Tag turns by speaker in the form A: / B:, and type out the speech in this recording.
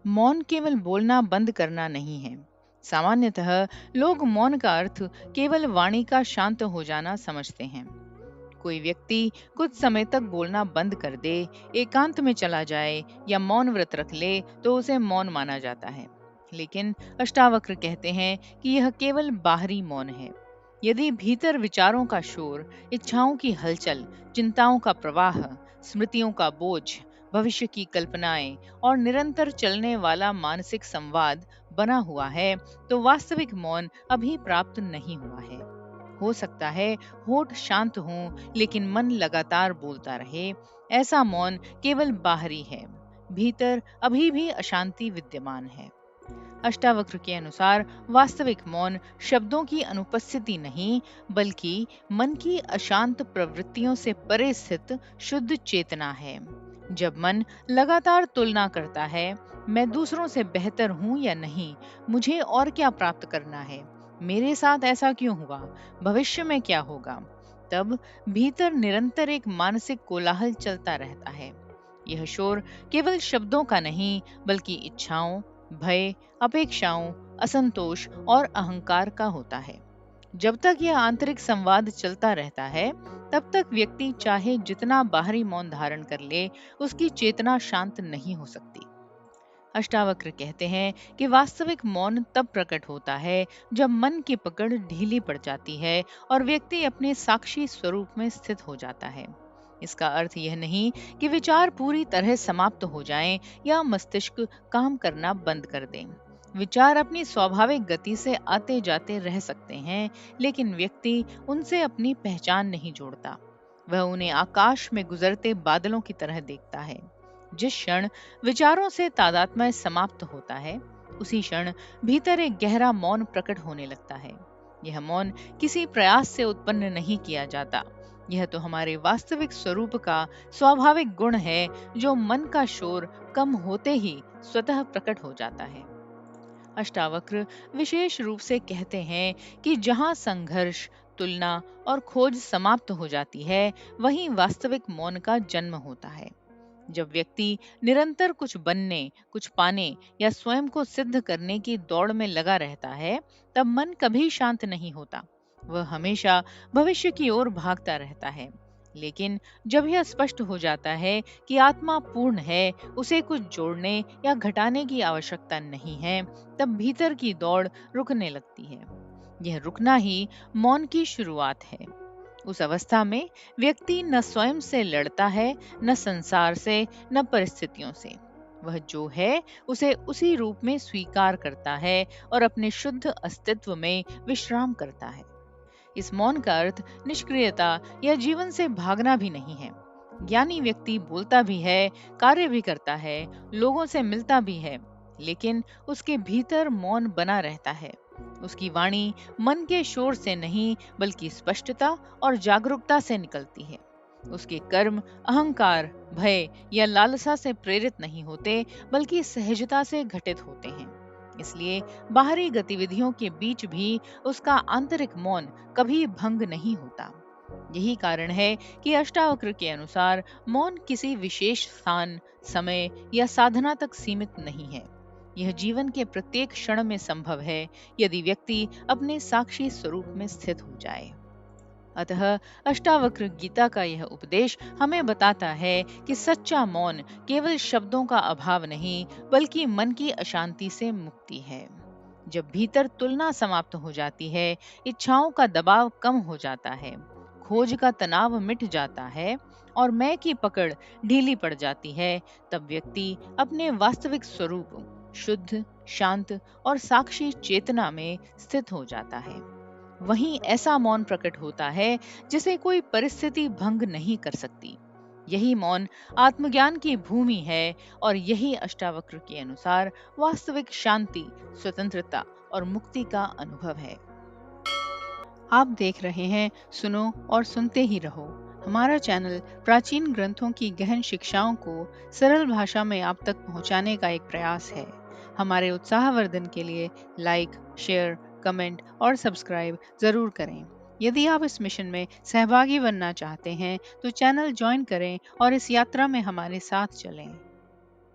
A: मौन केवल बोलना बंद करना नहीं है। सामान्यतः लोग मौन का अर्थ केवल वाणी का शांत हो जाना समझते हैं। कोई व्यक्ति कुछ समय तक बोलना बंद कर दे, एकांत में चला जाए या मौन व्रत रख ले तो उसे मौन माना जाता है। लेकिन अष्टावक्र कहते हैं कि यह केवल बाहरी मौन है। यदि भीतर विचारों का शोर, इच्छाओं की हलचल, चिंताओं का प्रवाह, स्मृतियों का बोझ, भविष्य की कल्पनाएं और निरंतर चलने वाला मानसिक संवाद बना हुआ है, तो वास्तविक मौन अभी प्राप्त नहीं हुआ है। हो सकता है होठ शांत हों लेकिन मन लगातार बोलता रहे। ऐसा मौन केवल बाहरी है, भीतर अभी भी अशांति विद्यमान है। अष्टावक्र के अनुसार वास्तविक मौन शब्दों की अनुपस्थिति नहीं, बल्कि मन की अशांत प्रवृत्तियों से परे स्थित शुद्ध चेतना है। जब मन लगातार तुलना करता है, मैं दूसरों से बेहतर हूँ या नहीं, मुझे और क्या प्राप्त करना है, मेरे साथ ऐसा क्यों हुआ, भविष्य में क्या होगा, तब भीतर निरंतर एक मानसिक कोलाहल चलता रहता है। यह शोर केवल शब्दों का नहीं, बल्कि इच्छाओं, भय, अपेक्षाओं, असंतोष और अहंकार का होता है। जब तक यह आंतरिक संवाद चलता रहता है, तब तक व्यक्ति चाहे जितना बाहरी मौन धारण कर ले, उसकी चेतना शांत नहीं हो सकती। अष्टावक्र कहते हैं कि वास्तविक मौन तब प्रकट होता है जब मन की पकड़ ढीली पड़ जाती है और व्यक्ति अपने साक्षी स्वरूप में स्थित हो जाता है। इसका अर्थ यह नहीं कि विचार पूरी तरह समाप्त हो जाएं या मस्तिष्क काम करना बंद कर दें। विचार अपनी स्वाभाविक गति से आते जाते रह सकते हैं, लेकिन व्यक्ति उनसे अपनी पहचान नहीं जोड़ता। वह उन्हें आकाश में गुजरते बादलों की तरह देखता है। जिस क्षण विचारों से तादात्म्य समाप्त होता है, उसी क्षण भीतर एक गहरा मौन प्रकट होने लगता है। यह मौन किसी प्रयास से उत्पन्न नहीं किया जाता। यह तो हमारे वास्तविक स्वरूप का स्वाभाविक गुण है, जो मन का शोर कम होते ही स्वतः प्रकट हो जाता है। अष्टावक्र विशेष रूप से कहते हैं कि जहाँ संघर्ष, तुलना और खोज समाप्त हो जाती है, वहीं वास्तविक मौन का जन्म होता है। जब व्यक्ति निरंतर कुछ बनने, कुछ पाने या स्वयं को सिद्ध करने की दौड़ में लगा रहता है, तब मन कभी शांत नहीं होता। वह हमेशा भविष्य की ओर भागता रहता है। लेकिन जब यह स्पष्ट हो जाता है कि आत्मा पूर्ण है, उसे कुछ जोड़ने या घटाने की आवश्यकता नहीं है, तब भीतर की दौड़ रुकने लगती है। यह रुकना ही मौन की शुरुआत है। उस अवस्था में व्यक्ति न स्वयं से लड़ता है, न संसार से, न परिस्थितियों से। वह जो है उसे उसी रूप में स्वीकार करता है और अपने शुद्ध अस्तित्व में विश्राम करता है। इस मौन का अर्थ निष्क्रियता या जीवन से भागना भी नहीं है। ज्ञानी व्यक्ति बोलता भी है, कार्य भी करता है, लोगों से मिलता भी है, लेकिन उसके भीतर मौन बना रहता है। उसकी वाणी मन के शोर से नहीं, बल्कि स्पष्टता और जागरूकता से निकलती है। उसके कर्म अहंकार, भय या लालसा से प्रेरित नहीं होते, बल्कि सहजता से घटित होते हैं। इसलिए बाहरी गतिविधियों के बीच भी उसका आंतरिक मौन कभी भंग नहीं होता। यही कारण है कि अष्टावक्र के अनुसार मौन किसी विशेष स्थान, समय या साधना तक सीमित नहीं है। यह जीवन के प्रत्येक क्षण में संभव है, यदि व्यक्ति अपने साक्षी स्वरूप में स्थित हो जाए। अतः अष्टावक्र गीता का यह उपदेश हमें बताता है कि सच्चा मौन केवल शब्दों का अभाव नहीं, बल्कि मन की अशांति से मुक्ति है। जब भीतर तुलना समाप्त हो जाती है, इच्छाओं का दबाव कम हो जाता है, खोज का तनाव मिट जाता है और मैं की पकड़ ढीली पड़ जाती है, तब व्यक्ति अपने वास्तविक स्वरूप, शुद्ध, शांत और साक्षी चेतना में स्थित हो जाता है। वहीं ऐसा मौन प्रकट होता है जिसे कोई परिस्थिति भंग नहीं कर सकती। यही मौन आत्मज्ञान की भूमि है और यही अष्टावक्र के अनुसार वास्तविक शांति, स्वतंत्रता और मुक्ति का अनुभव है। आप देख रहे हैं सुनो और सुनते ही रहो। हमारा चैनल प्राचीन ग्रंथों की गहन शिक्षाओं को सरल भाषा में आप तक पहुंचाने का एक प्रयास है। हमारे उत्साहवर्धन के लिए लाइक, शेयर, कमेंट और सब्सक्राइब जरूर करें। यदि आप इस मिशन में सहभागी बनना चाहते हैं तो चैनल ज्वाइन करें और इस यात्रा में हमारे साथ चलें।